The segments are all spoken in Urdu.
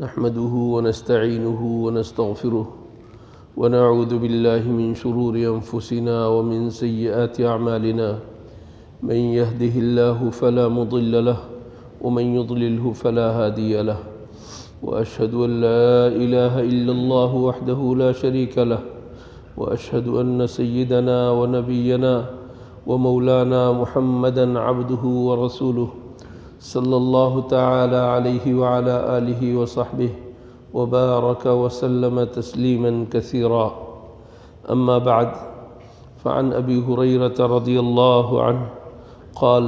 نحمده ونستعينه ونستغفره ونعوذ بالله من شرور أنفسنا ومن سيئات أعمالنا من يهده الله فلا مضل له ومن يضلله فلا هادي له وأشهد أن لا إله إلا الله وحده لا شريك له وأشهد أن سيدنا ونبينا ومولانا محمدًا عبده ورسوله صلى الله تعالى عليه وعلى آله وصحبه وبارك وسلم تسليما كثيرا. أما بعد، فعن أبي هريرة رضي الله عنه قال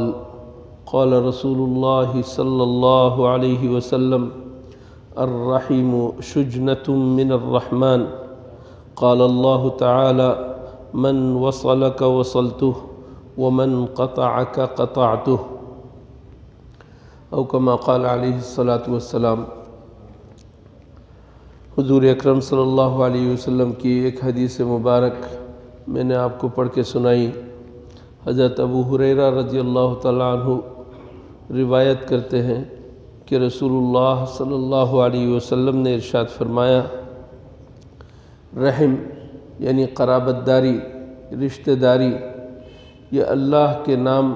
قال رسول الله صلى الله عليه وسلم: الرحم شجنة من الرحمن. قال الله تعالى: من وصلك وصلته ومن قطعك قطعته. او کما قال علیہ الصلاۃ والسلام. حضور اکرم صلی اللہ علیہ وسلم کی ایک حدیث مبارک میں نے آپ کو پڑھ کے سنائی. حضرت ابو ہریرہ رضی اللہ تعالیٰ عنہ روایت کرتے ہیں کہ رسول اللہ صلی اللہ علیہ وسلم نے ارشاد فرمایا: رحم یعنی قرابت داری، رشتہ داری، یہ اللہ کے نام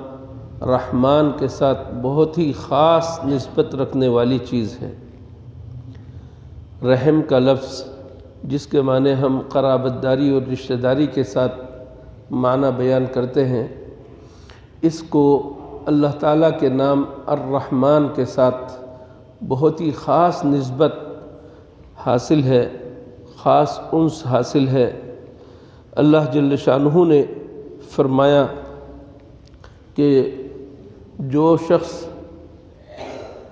رحمان کے ساتھ بہت ہی خاص نسبت رکھنے والی چیز ہے. رحم کا لفظ جس کے معنی ہم قرابت داری اور رشتہ داری کے ساتھ معنی بیان کرتے ہیں، اس کو اللہ تعالیٰ کے نام الرحمن کے ساتھ بہت ہی خاص نسبت حاصل ہے، خاص انس حاصل ہے. اللہ جل شانہ نے فرمایا کہ جو شخص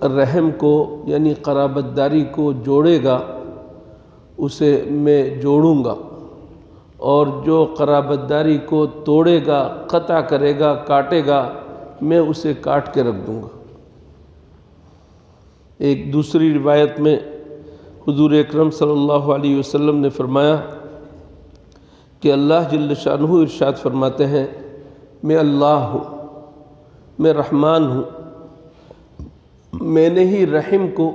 رحم کو یعنی قرابت داری کو جوڑے گا اسے میں جوڑوں گا، اور جو قرابت داری کو توڑے گا، قطع کرے گا، کاٹے گا، میں اسے کاٹ کے رکھ دوں گا. ایک دوسری روایت میں حضور اکرم صلی اللہ علیہ وسلم نے فرمایا کہ اللہ جل شانہ ارشاد فرماتے ہیں: میں اللہ ہوں، میں رحمان ہوں، میں نے ہی رحم کو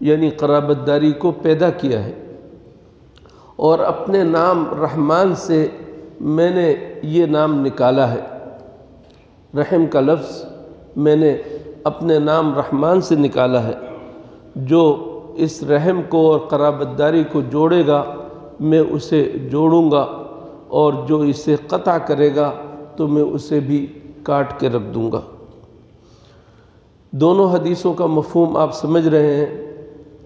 یعنی قرابت داری کو پیدا کیا ہے، اور اپنے نام رحمان سے میں نے یہ نام نکالا ہے. رحم کا لفظ میں نے اپنے نام رحمان سے نکالا ہے. جو اس رحم کو اور قرابت داری کو جوڑے گا میں اسے جوڑوں گا، اور جو اسے قطع کرے گا تو میں اسے بھی کاٹ کے رکھ دوں گا. دونوں حدیثوں کا مفہوم آپ سمجھ رہے ہیں.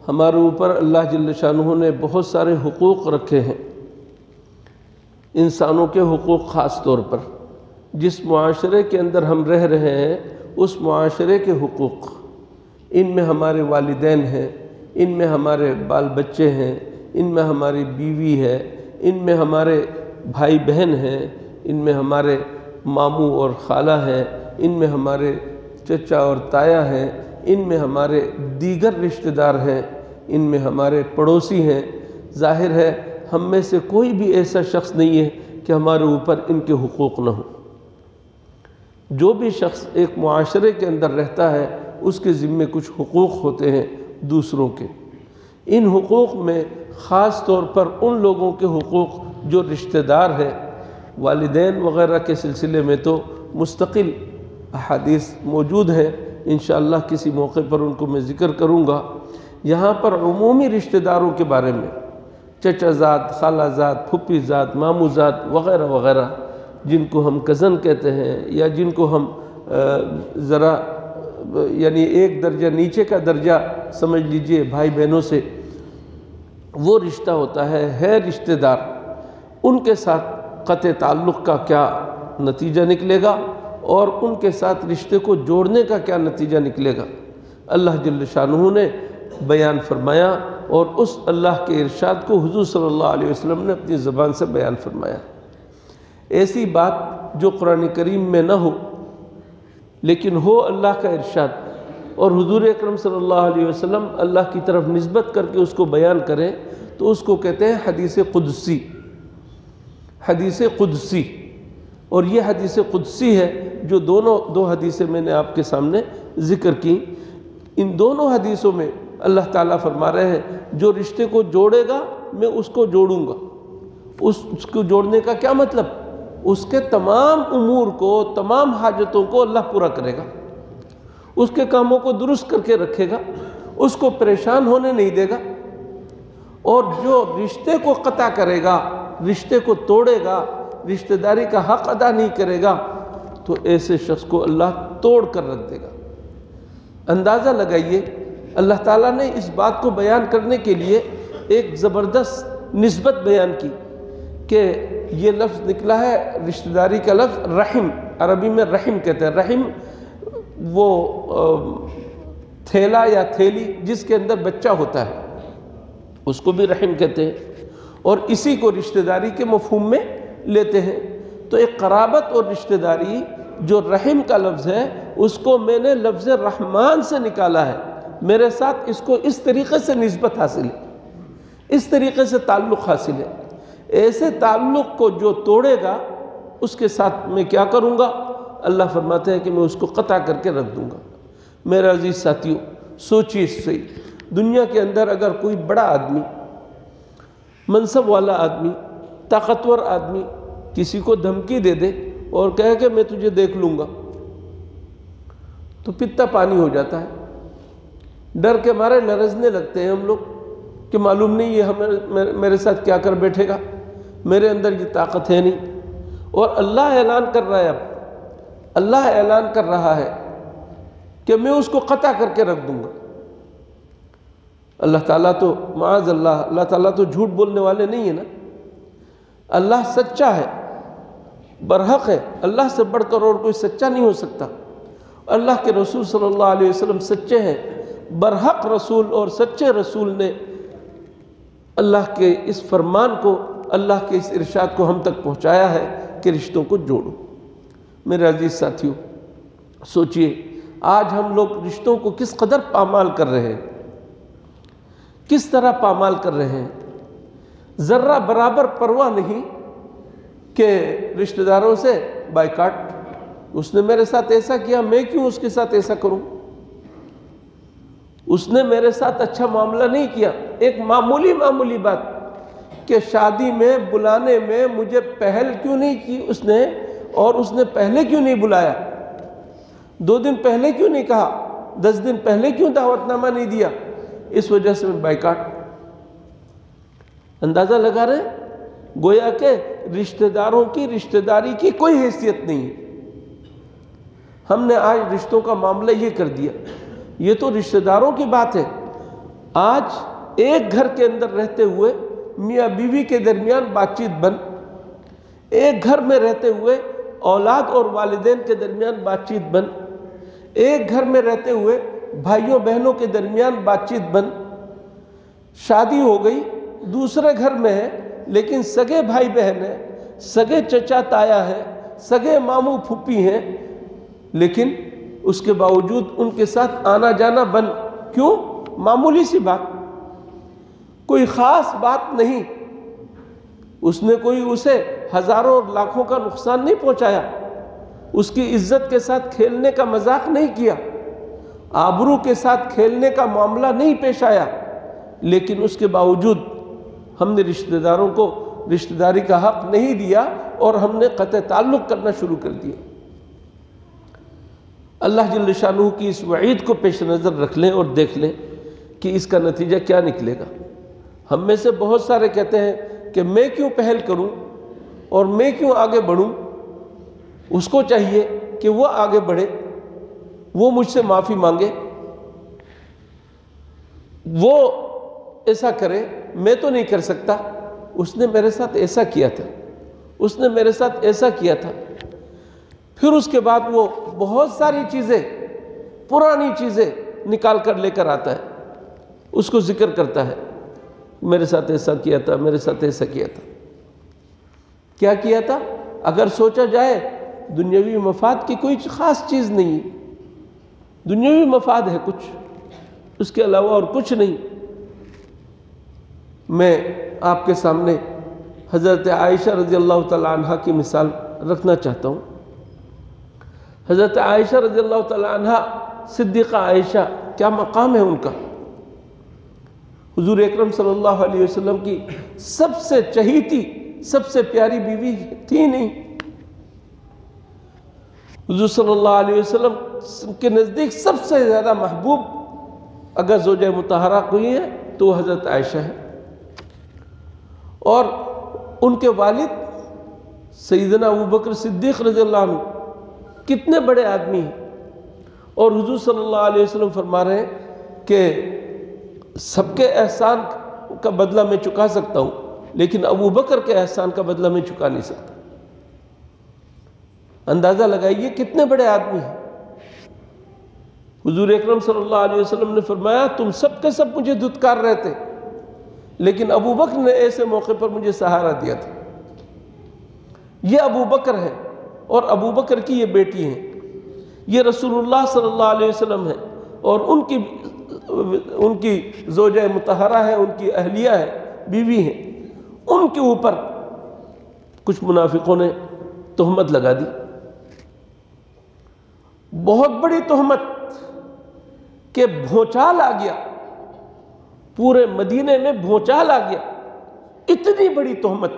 ہمارے اوپر اللہ جل شانہ نے بہت سارے حقوق رکھے ہیں، انسانوں کے حقوق خاص طور پر. جس معاشرے کے اندر ہم رہ رہے ہیں اس معاشرے کے حقوق، ان میں ہمارے والدین ہیں، ان میں ہمارے بال بچے ہیں، ان میں ہماری بیوی ہے، ان میں ہمارے بھائی بہن ہیں، ان میں ہمارے ماموں اور خالہ ہیں، ان میں ہمارے چچا اور تایا ہیں، ان میں ہمارے دیگر رشتہ دار ہیں، ان میں ہمارے پڑوسی ہیں. ظاہر ہے ہم میں سے کوئی بھی ایسا شخص نہیں ہے کہ ہمارے اوپر ان کے حقوق نہ ہوں. جو بھی شخص ایک معاشرے کے اندر رہتا ہے اس کے ذمے کچھ حقوق ہوتے ہیں دوسروں کے. ان حقوق میں خاص طور پر ان لوگوں کے حقوق جو رشتہ دار ہیں، والدین وغیرہ کے سلسلے میں تو مستقل احادیث موجود ہیں، انشاءاللہ کسی موقع پر ان کو میں ذکر کروں گا. یہاں پر عمومی رشتہ داروں کے بارے میں چچا زاد، خالہ زاد، پھپھی زاد، ماموں زاد وغیرہ وغیرہ، جن کو ہم کزن کہتے ہیں، یا جن کو ہم ذرا یعنی ایک درجہ نیچے کا درجہ سمجھ لیجئے بھائی بہنوں سے، وہ رشتہ ہوتا ہے رشتہ دار. ان کے ساتھ قطع تعلق کا کیا نتیجہ نکلے گا اور ان کے ساتھ رشتے کو جوڑنے کا کیا نتیجہ نکلے گا، اللہ جل شانہ نے بیان فرمایا، اور اس اللہ کے ارشاد کو حضور صلی اللہ علیہ وسلم نے اپنی زبان سے بیان فرمایا. ایسی بات جو قرآن کریم میں نہ ہو لیکن ہو اللہ کا ارشاد، اور حضور اکرم صلی اللہ علیہ وسلم اللہ کی طرف نسبت کر کے اس کو بیان کریں، تو اس کو کہتے ہیں حدیث قدسی. حدیث قدسی، اور یہ حدیث قدسی ہے جو دو حدیثیں میں نے آپ کے سامنے ذکر کی. ان دونوں حدیثوں میں اللہ تعالیٰ فرما رہے ہیں جو رشتے کو جوڑے گا میں اس کو جوڑوں گا۔ اس کو جوڑنے کا کیا مطلب؟ اس کے تمام امور کو، تمام حاجتوں کو اللہ پورا کرے گا، اس کے کاموں کو درست کر کے رکھے گا، اس کو پریشان ہونے نہیں دے گا۔ اور جو رشتے کو قطع کرے گا، رشتے کو توڑے گا، رشتہ داری کا حق ادا نہیں کرے گا، تو ایسے شخص کو اللہ توڑ کر رکھ دے گا۔ اندازہ لگائیے، اللہ تعالیٰ نے اس بات کو بیان کرنے کے لیے ایک زبردست نسبت بیان کی کہ یہ لفظ نکلا ہے رشتہ داری کا لفظ رحم، عربی میں رحم کہتے ہیں۔ رحم وہ تھیلا یا تھیلی جس کے اندر بچہ ہوتا ہے، اس کو بھی رحم کہتے ہیں، اور اسی کو رشتہ داری کے مفہوم میں لیتے ہیں۔ تو ایک قرابت اور رشتہ داری جو رحم کا لفظ ہے، اس کو میں نے لفظ رحمان سے نکالا ہے۔ میرے ساتھ اس کو اس طریقے سے نسبت حاصل ہے، اس طریقے سے تعلق حاصل ہے۔ ایسے تعلق کو جو توڑے گا اس کے ساتھ میں کیا کروں گا؟ اللہ فرماتے ہیں کہ میں اس کو قطع کر کے رکھ دوں گا۔ میرے عزیز ساتھیوں، سوچیے اس سے، دنیا کے اندر اگر کوئی بڑا آدمی، منصب والا آدمی، طاقتور آدمی کسی کو دھمکی دے دے اور کہے کہ میں تجھے دیکھ لوں گا، تو پتا پانی ہو جاتا ہے، ڈر کے مارے لرزنے لگتے ہیں ہم لوگ کہ معلوم نہیں یہ میرے ساتھ کیا کر بیٹھے گا، میرے اندر یہ طاقت ہے نہیں۔ اور اللہ اعلان کر رہا ہے، اب اللہ اعلان کر رہا ہے کہ میں اس کو قطع کر کے رکھ دوں گا۔ اللہ تعالیٰ تو معاذ اللہ تعالیٰ تو جھوٹ بولنے والے نہیں ہیں نا، اللہ سچا ہے، برحق ہے، اللہ سے بڑھ کر اور کوئی سچا نہیں ہو سکتا۔ اللہ کے رسول صلی اللہ علیہ وسلم سچے ہیں، برحق رسول اور سچے رسول نے اللہ کے اس فرمان کو، اللہ کے اس ارشاد کو ہم تک پہنچایا ہے کہ رشتوں کو جوڑو۔ میرے عزیز ساتھیوں، سوچئے آج ہم لوگ رشتوں کو کس قدر پامال کر رہے ہیں، کس طرح پامال کر رہے ہیں۔ ذرہ برابر پرواہ نہیں کہ رشتہ داروں سے بائیکاٹ، اس نے میرے ساتھ ایسا کیا، میں کیوں اس کے ساتھ ایسا کروں، اس نے میرے ساتھ اچھا معاملہ نہیں کیا۔ ایک معمولی بات کہ شادی میں بلانے میں مجھے پہل کیوں نہیں کی اس نے، اور اس نے پہلے کیوں نہیں بلایا، 2 دن پہلے کیوں نہیں کہا، 10 دن پہلے کیوں دعوت نامہ نہیں دیا، اس وجہ سے میں بائیکاٹ۔ اندازہ لگا رہے ہیں، گویا کہ رشتہ داروں کی رشتہ داری کی کوئی حیثیت نہیں ہے۔ ہم نے آج رشتوں کا معاملہ یہ کر دیا، یہ تو رشتہ داروں کی بات ہے۔ آج ایک گھر کے اندر رہتے ہوئے میاں بیوی کے درمیان بات چیت بند، ایک گھر میں رہتے ہوئے اولاد اور والدین کے درمیان بات چیت بند، ایک گھر میں رہتے ہوئے بھائیوں بہنوں کے درمیان بات چیت بند۔ شادی ہو گئی، دوسرے گھر میں ہے، لیکن سگے بھائی بہن ہیں، سگے چچا تایا ہیں، سگے ماموں پھوپھی ہیں، لیکن اس کے باوجود ان کے ساتھ آنا جانا بند۔ کیوں؟ معمولی سی بات، کوئی خاص بات نہیں، اس نے کوئی اسے ہزاروں اور لاکھوں کا نقصان نہیں پہنچایا، اس کی عزت کے ساتھ کھیلنے کا مذاق نہیں کیا، آبرو کے ساتھ کھیلنے کا معاملہ نہیں پیش آیا، لیکن اس کے باوجود ہم نے رشتہ داروں کو رشتہ داری کا حق نہیں دیا اور ہم نے قطع تعلق کرنا شروع کر دیا۔ اللہ جل شانہ کی اس وعید کو پیش نظر رکھ لیں اور دیکھ لیں کہ اس کا نتیجہ کیا نکلے گا۔ ہم میں سے بہت سارے کہتے ہیں کہ میں کیوں پہل کروں اور میں کیوں آگے بڑھوں، اس کو چاہیے کہ وہ آگے بڑھے، وہ مجھ سے معافی مانگے، وہ ایسا کرے، میں تو نہیں کر سکتا، اس نے میرے ساتھ ایسا کیا تھا، اس نے میرے ساتھ ایسا کیا تھا۔ پھر اس کے بعد وہ بہت ساری چیزیں، پرانی چیزیں نکال کر لے کر آتا ہے، اس کو ذکر کرتا ہے، میرے ساتھ ایسا کیا تھا، میرے ساتھ ایسا کیا تھا۔ کیا کیا تھا؟ اگر سوچا جائے دنیاوی مفاد کی کوئی خاص چیز نہیں، دنیاوی مفاد ہے کچھ، اس کے علاوہ اور کچھ نہیں۔ میں آپ کے سامنے حضرت عائشہ رضی اللہ تعالیٰ عنہ کی مثال رکھنا چاہتا ہوں۔ حضرت عائشہ رضی اللہ تعالیٰ عنہ، صدیقہ عائشہ، کیا مقام ہے ان کا؟ حضور اکرم صلی اللہ علیہ وسلم کی سب سے چہیتی، سب سے پیاری بیوی تھی نہیں؟ حضور صلی اللہ علیہ وسلم کے نزدیک سب سے زیادہ محبوب اگر زوجہ مطہرہ کوئی ہے تو وہ حضرت عائشہ ہے، اور ان کے والد سیدنا ابوبکر صدیق رضی اللہ عنہ کتنے بڑے آدمی ہیں، اور حضور صلی اللہ علیہ وسلم فرما رہے ہیں کہ سب کے احسان کا بدلہ میں چکا سکتا ہوں، لیکن ابوبکر کے احسان کا بدلہ میں چکا نہیں سکتا۔ اندازہ لگائیے کتنے بڑے آدمی ہیں۔ حضور اکرم صلی اللہ علیہ وسلم نے فرمایا تم سب کے سب مجھے دھتکار رہے تھے، لیکن ابوبکر نے ایسے موقع پر مجھے سہارا دیا تھا۔ یہ ابوبکر ہے، اور ابوبکر کی یہ بیٹی ہیں، یہ رسول اللہ صلی اللہ علیہ وسلم ہے، اور ان کی زوجہ مطہرہ ہے، ان کی اہلیہ ہے، بیوی ہیں۔ ان کے اوپر کچھ منافقوں نے تہمت لگا دی، بہت بڑی تہمت کہ بھونچال آ گیا، پورے مدینے میں بھونچال آ گیا، اتنی بڑی تہمت۔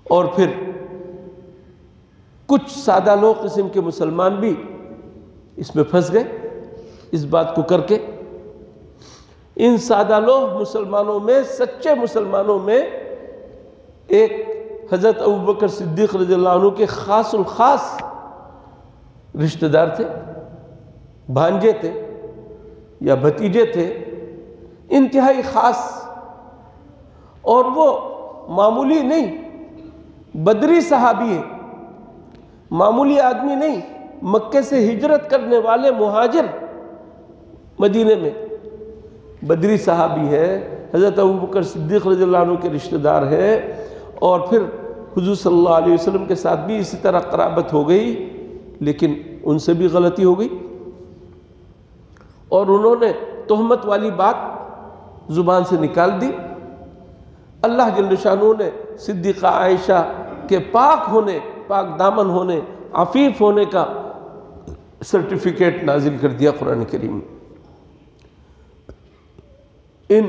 اور پھر کچھ سادہ لوگ قسم کے مسلمان بھی اس میں پھنس گئے اس بات کو کر کے۔ ان سادہ لوگ مسلمانوں میں، سچے مسلمانوں میں ایک حضرت ابوبکر صدیق رضی اللہ عنہ کے خاص الخاص رشتہ دار تھے، بھانجے تھے یا بھتیجے تھے، انتہائی خاص، اور وہ معمولی نہیں، بدری صحابی ہیں، معمولی آدمی نہیں، مکے سے ہجرت کرنے والے مہاجر، مدینے میں بدری صحابی ہے، حضرت ابوبکر صدیق رضی اللہ عنہ کے رشتہ دار ہیں، اور پھر حضور صلی اللہ علیہ وسلم کے ساتھ بھی اسی طرح قرابت ہو گئی، لیکن ان سے بھی غلطی ہو گئی، اور انہوں نے تہمت والی بات زبان سے نکال دی۔ اللہ جل شانہ نے صدیقہ عائشہ کے پاک ہونے، پاک دامن ہونے، عفیف ہونے کا سرٹیفکیٹ نازل کر دیا قرآن کریم میں۔ ان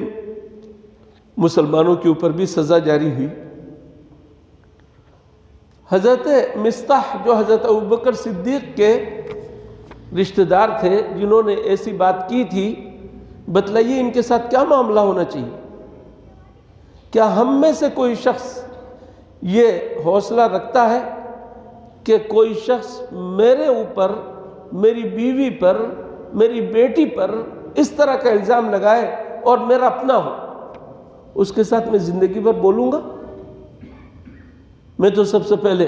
مسلمانوں کے اوپر بھی سزا جاری ہوئی۔ حضرت مصطح جو حضرت ابوبکر صدیق کے رشتہ دار تھے، جنہوں نے ایسی بات کی تھی، بتلائیے ان کے ساتھ کیا معاملہ ہونا چاہیے؟ کیا ہم میں سے کوئی شخص یہ حوصلہ رکھتا ہے کہ کوئی شخص میرے اوپر، میری بیوی پر، میری بیٹی پر اس طرح کا الزام لگائے اور میرا اپنا ہو؟ اس کے ساتھ میں زندگی بھر بولوں گا؟ میں تو سب سے پہلے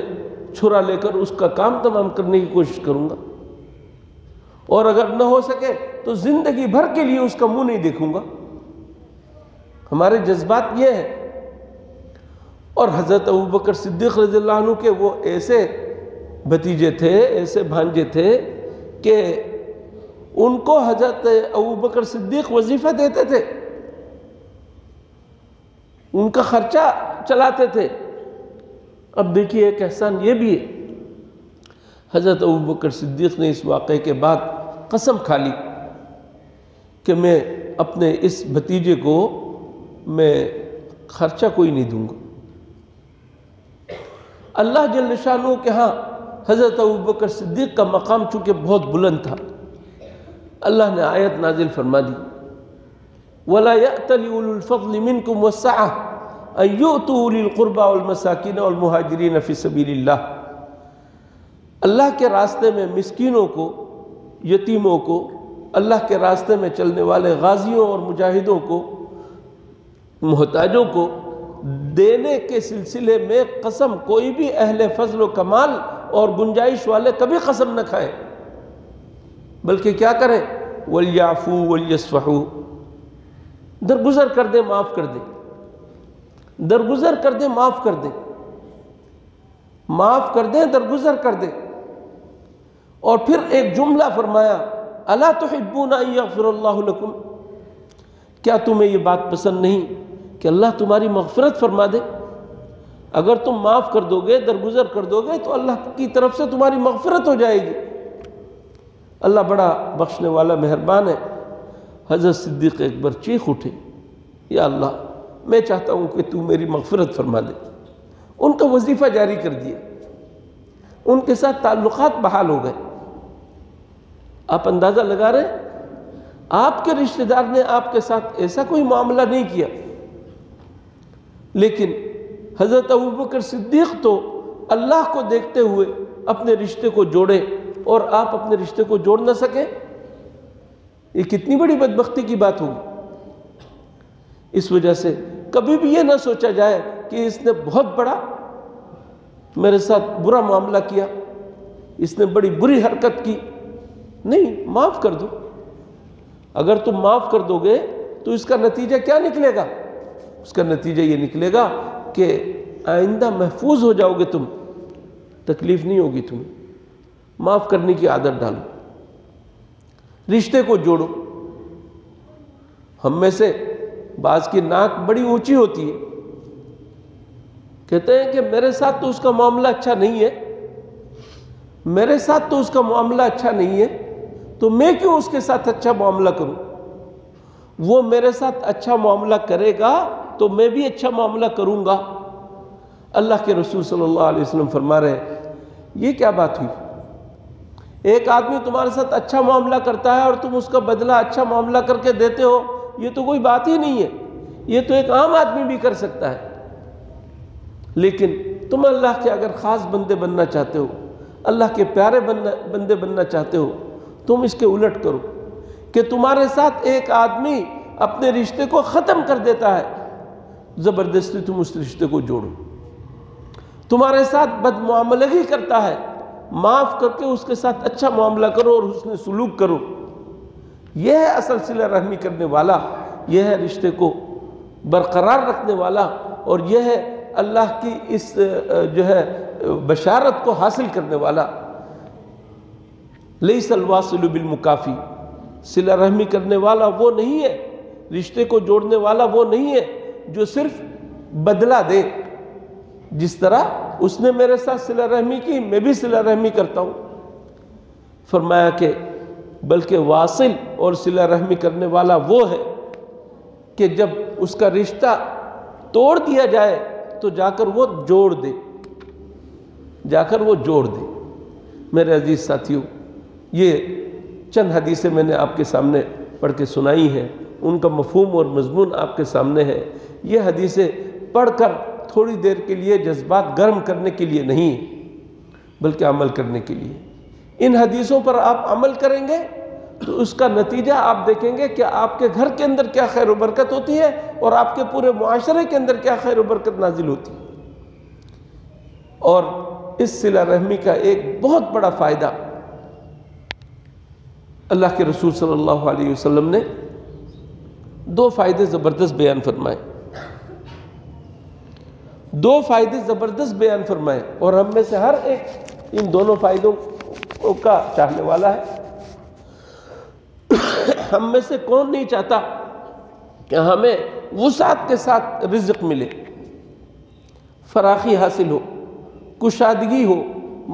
چھرا لے کر اس کا کام تمام کرنے کی کوشش کروں گا، اور اگر نہ ہو سکے تو زندگی بھر کے لیے اس کا منہ نہیں دیکھوں گا۔ ہمارے جذبات یہ ہیں۔ اور حضرت ابوبکر صدیق رضی اللہ عنہ کے وہ ایسے بھتیجے تھے، ایسے بھانجے تھے کہ ان کو حضرت ابوبکر صدیق وظیفہ دیتے تھے، ان کا خرچہ چلاتے تھے۔ اب دیکھیے ایک احسان یہ بھی ہے، حضرت ابوبکر صدیق نے اس واقعے کے بعد قسم کھا لی کہ میں اپنے اس بھتیجے کو میں خرچہ کوئی نہیں دوں گا۔ اللہ جل شانہ کے ہاں حضرت ابوبکر صدیق کا مقام چونکہ بہت بلند تھا، اللہ نے آیت نازل فرما دی، وَلَا يَأْتَلِ أُولُو الْفَضْلِ مِنْكُمْ وَالسَّعَةِ أَن يُؤْتُوا أُولِي الْقُرْبَى وَالْمَسَاكِينَ وَالْمُهَاجِرِينَ فِي سَبِيلِ اللَّهِ۔ اللہ کے راستے میں مسکینوں کو، یتیموں کو، اللہ کے راستے میں چلنے والے غازیوں اور مجاہدوں کو، محتاجوں کو دینے کے سلسلے میں قسم کوئی بھی اہل فضل و کمال اور گنجائش والے کبھی قسم نہ کھائیں، بلکہ کیا کریں؟ وَلْيَعْفُوا وَلْيَصْفَحُوا، درگزر کر دیں، معاف کر دیں، درگزر کر دیں، معاف کر دیں، معاف کر دیں، درگزر کر دیں۔ اور پھر ایک جملہ فرمایا، أَلَا تُحِبُّونَ أَن يَغْفِرَ اللَّهُ لَكُمْ، کیا تمہیں یہ بات پسند نہیں کہ اللہ تمہاری مغفرت فرما دے؟ اگر تم معاف کر دو گے، درگزر کر دو گے تو اللہ کی طرف سے تمہاری مغفرت ہو جائے گی۔ اللہ بڑا بخشنے والا مہربان ہے۔ حضرت صدیق اکبر چیخ اٹھے، یا اللہ میں چاہتا ہوں کہ تو میری مغفرت فرما دے۔ ان کا وظیفہ جاری کر دیا، ان کے ساتھ تعلقات بحال ہو گئے۔ آپ اندازہ لگا رہے ہیں، آپ کے رشتہ دار نے آپ کے ساتھ ایسا کوئی معاملہ نہیں کیا، لیکن حضرت ابوبکر صدیق تو اللہ کو دیکھتے ہوئے اپنے رشتے کو جوڑے اور آپ اپنے رشتے کو جوڑ نہ سکیں۔ یہ کتنی بڑی بدبختی کی بات ہوگی۔ اس وجہ سے کبھی بھی یہ نہ سوچا جائے کہ اس نے بہت بڑا میرے ساتھ برا معاملہ کیا، اس نے بڑی بری حرکت کی۔ نہیں، معاف کر دو۔ اگر تم معاف کر دو گے تو اس کا نتیجہ کیا نکلے گا؟ اس کا نتیجہ یہ نکلے گا کہ آئندہ محفوظ ہو جاؤ گے، تم تکلیف نہیں ہوگی تمہیں۔ معاف کرنے کی عادت ڈالو، رشتے کو جوڑو۔ ہم میں سے بعض کی ناک بڑی اونچی ہوتی ہے، کہتے ہیں کہ میرے ساتھ تو اس کا معاملہ اچھا نہیں ہے، میرے ساتھ تو اس کا معاملہ اچھا نہیں ہے، تو میں کیوں اس کے ساتھ اچھا معاملہ کروں؟ وہ میرے ساتھ اچھا معاملہ کرے گا تو میں بھی اچھا معاملہ کروں گا۔ اللہ کے رسول صلی اللہ علیہ وسلم فرما رہے ہیں، یہ کیا بات ہوئی؟ ایک آدمی تمہارے ساتھ اچھا معاملہ کرتا ہے اور تم اس کا بدلہ اچھا معاملہ کر کے دیتے ہو، یہ تو کوئی بات ہی نہیں ہے، یہ تو ایک عام آدمی بھی کر سکتا ہے۔ لیکن تم اللہ کے اگر خاص بندے بننا چاہتے ہو، اللہ کے پیارے بندے بننا چاہتے ہو، تم اس کے الٹ کرو کہ تمہارے ساتھ ایک آدمی اپنے رشتے کو ختم کر دیتا ہے، زبردستی تم اس رشتے کو جوڑو۔ تمہارے ساتھ بد معاملگی کرتا ہے، معاف کر کے اس کے ساتھ اچھا معاملہ کرو اور حسن سلوک کرو۔ یہ ہے اصل صلہ رحمی کرنے والا، یہ ہے رشتے کو برقرار رکھنے والا، اور یہ ہے اللہ کی اس بشارت کو حاصل کرنے والا۔ لیس الواصل بالمکافی، صلہ رحمی کرنے والا وہ نہیں ہے، رشتے کو جوڑنے والا وہ نہیں ہے جو صرف بدلہ دے۔ جس طرح اس نے میرے ساتھ صلہ رحمی کی، میں بھی صلہ رحمی کرتا ہوں۔ فرمایا کہ بلکہ واصل اور صلہ رحمی کرنے والا وہ ہے کہ جب اس کا رشتہ توڑ دیا جائے تو جا کر وہ جوڑ دے، جا کر وہ جوڑ دے۔ میرے عزیز ساتھیوں، یہ چند حدیثیں میں نے آپ کے سامنے پڑھ کے سنائی ہیں، ان کا مفہوم اور مضمون آپ کے سامنے ہے۔ یہ حدیثیں پڑھ کر تھوڑی دیر کے لیے جذبات گرم کرنے کے لیے نہیں، بلکہ عمل کرنے کے لیے۔ ان حدیثوں پر آپ عمل کریں گے تو اس کا نتیجہ آپ دیکھیں گے کہ آپ کے گھر کے اندر کیا خیر و برکت ہوتی ہے اور آپ کے پورے معاشرے کے اندر کیا خیر و برکت نازل ہوتی ہے۔ اور اس صلہ رحمی کا ایک بہت بڑا فائدہ اللہ کے رسول صلی اللہ علیہ وسلم نے دو فائدے زبردست بیان فرمائے، دو فائدے زبردست بیان فرمائے، اور ہم میں سے ہر ایک ان دونوں فائدوں کا چاہنے والا ہے۔ ہم میں سے کون نہیں چاہتا کہ ہمیں وسعت کے ساتھ رزق ملے، فراخی حاصل ہو، کشادگی ہو،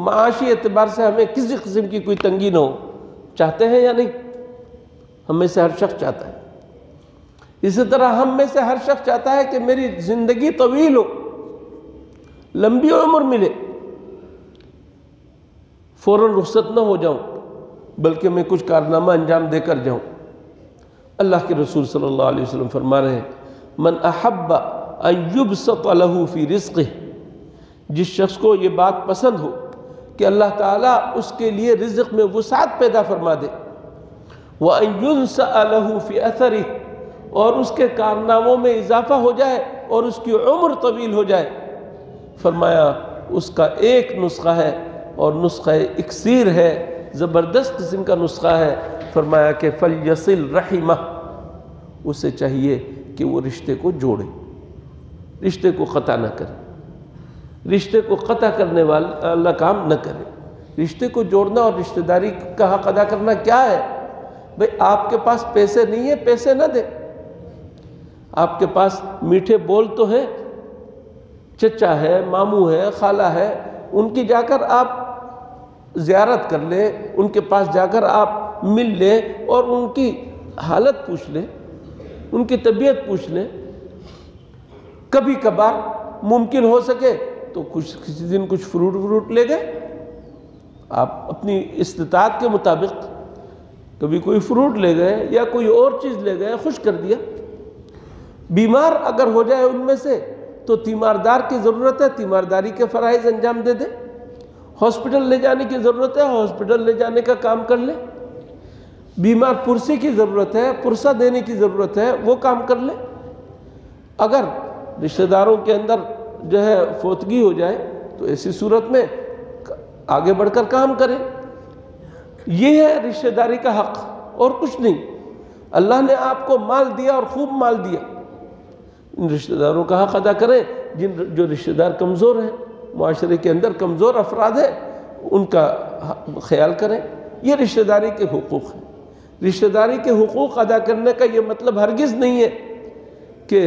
معاشی اعتبار سے ہمیں کسی قسم کی کوئی تنگی نہ ہو؟ چاہتے ہیں یا نہیں؟ ہم میں سے ہر شخص چاہتا ہے۔ اسی طرح ہم میں سے ہر شخص چاہتا ہے کہ میری زندگی طویل ہو، لمبی عمر ملے، فوراً رخصت نہ ہو جاؤں، بلکہ میں کچھ کارنامہ انجام دے کر جاؤں۔ اللہ کے رسول صلی اللہ علیہ وسلم فرما رہے ہیں، من احب ان یبسط له فی رزقہ، جس شخص کو یہ بات پسند ہو کہ اللہ تعالیٰ اس کے لیے رزق میں وسعت پیدا فرما دے، وَأَن يُنْسَأَ لَهُ فِي أَثَرِهِ، اور اس کے کارناموں میں اضافہ ہو جائے اور اس کی عمر طویل ہو جائے، فرمایا اس کا ایک نسخہ ہے اور نسخہ اکسیر ہے، زبردست قسم کا نسخہ ہے۔ فرمایا کہ فَلْيَصِلْ رَحِمَهُ، اسے چاہیے کہ وہ رشتے کو جوڑے، رشتے کو قطع نہ کرے، رشتے کو قطع کرنے والا کام نہ کرے۔ رشتے کو جوڑنا اور رشتہ داری کا حق ادا کرنا کیا ہے؟ بھئی آپ کے پاس پیسے نہیں ہیں، پیسے نہ دے۔ آپ کے پاس میٹھے بول تو ہیں، چچا ہے، ماموں ہے، خالہ ہے، ان کی جا کر آپ زیارت کر لیں، ان کے پاس جا کر آپ مل لیں اور ان کی حالت پوچھ لیں، ان کی طبیعت پوچھ لیں. کبھی کبھار ممکن ہو سکے تو کسی دن کچھ فروٹ لے گئے آپ اپنی استطاعت کے مطابق. کبھی کوئی فروٹ لے گئے یا کوئی اور چیز لے گئے، خوش کر دیا. بیمار اگر ہو جائے ان میں سے تو تیماردار کی ضرورت ہے، تیمارداری کے فرائض انجام دے دیں. ہاسپٹل لے جانے کی ضرورت ہے، ہاسپٹل لے جانے کا کام کر لیں. بیمار پرسی کی ضرورت ہے، پرسہ دینے کی ضرورت ہے، وہ کام کر لیں. اگر رشتہ داروں کے اندر جو ہے فوتگی ہو جائے تو ایسی صورت میں آگے بڑھ کر کام کریں. یہ ہے رشتہ داری کا حق اور کچھ نہیں. اللہ نے آپ کو مال دیا اور خوب مال دیا، ان رشتہ داروں کا حق ادا کریں. جو رشتہ دار کمزور ہیں، معاشرے کے اندر کمزور افراد ہیں، ان کا خیال کریں. یہ رشتہ داری کے حقوق ہیں. رشتہ داری کے حقوق ادا کرنے کا یہ مطلب ہرگز نہیں ہے کہ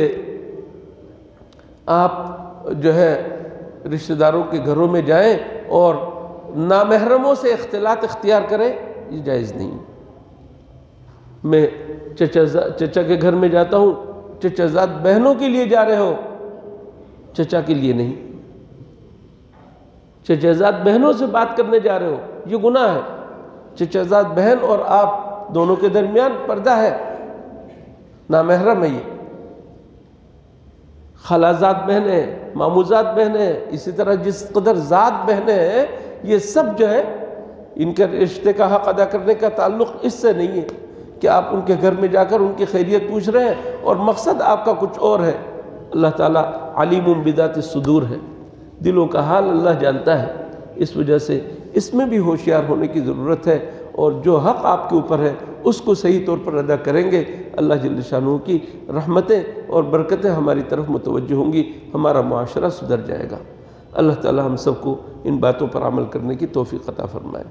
آپ جو ہے رشتہ داروں کے گھروں میں جائیں اور نامحرموں سے اختلاط اختیار کریں. یہ جائز نہیں. میں چچا کے گھر میں جاتا ہوں، چچا زاد بہنوں کے لیے جا رہے ہو، چچا کے لیے نہیں. چچا زاد بہنوں سے بات کرنے جا رہے ہو، یہ گناہ ہے. چچا زاد بہن اور آپ دونوں کے درمیان پردہ ہے، نامحرم ہے. یہ خالازاد بہنیں، ماموزاد بہنیں، اسی طرح جس قدر ذات بہنیں ہیں، یہ سب جو ہے ان کے رشتے کا حق ادا کرنے کا تعلق اس سے نہیں ہے کہ آپ ان کے گھر میں جا کر ان کی خیریت پوچھ رہے ہیں اور مقصد آپ کا کچھ اور ہے. اللہ تعالیٰ علیم بذات الصدور ہے، دلوں کا حال اللہ جانتا ہے. اس وجہ سے اس میں بھی ہوشیار ہونے کی ضرورت ہے، اور جو حق آپ کے اوپر ہے اس کو صحیح طور پر ادا کریں گے، اللہ جل شانہ کی رحمتیں اور برکتیں ہماری طرف متوجہ ہوں گی، ہمارا معاشرہ سدھر جائے گا. اللہ تعالی ہم سب کو ان باتوں پر عمل کرنے کی توفیق عطا فرمائے.